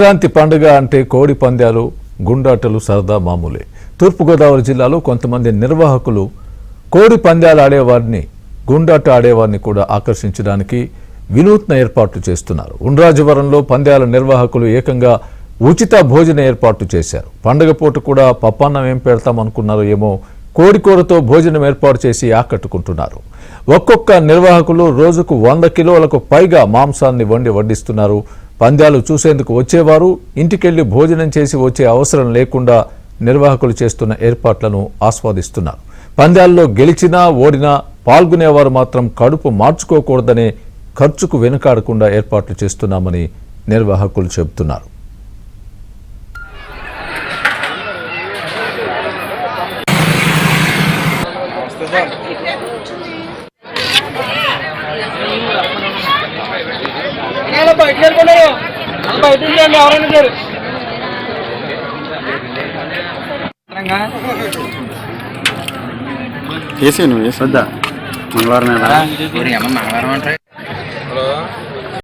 సంక్రాంతి పండుగ అంటే కోడి పందాలు గుండాటలు సరదా మామూలే. తూర్పుగోదావరి జిల్లాలో కొంతమంది నిర్వాహకులు కోడి పందాలు ఆడేవారిని గుండాట ఆడేవారిని కూడా ఆకర్షించడానికి వినూత్న ఏర్పాట్లు చేస్తున్నారు. ఉండ్రాజవరంలో పందాల నిర్వాహకులు ఏకంగా ఉచిత భోజన ఏర్పాటు చేశారు. పండుగ పూట కూడా పప్పన్నం ఏం పెడతామనుకున్నారో ఏమో కోడి కూరతో భోజనం ఏర్పాటు చేసి ఆకట్టుకుంటున్నారు. ఒక్కొక్క నిర్వాహకులు రోజుకు 100 కిలోలకు పైగా మాంసాన్ని వడ్డిస్తున్నారు. పందాలు చూసేందుకు వచ్చేవారు ఇంటికెళ్లి భోజనం చేసి వచ్చే అవసరం లేకుండా నిర్వాహకులు చేస్తున్న ఏర్పాట్లను ఆస్వాదిస్తున్నారు. పందాల్లో గెలిచినా ఓడినా పాల్గొనేవారు మాత్రం కడుపు మార్చుకోకూడదనే ఖర్చుకు వెనుకాడకుండా ఏర్పాట్లు చేస్తున్నామని నిర్వాహకులు చెబుతున్నారు. వేసే నువ్వు వేసొద్దా మంగళవారం మంగళవారం అంటే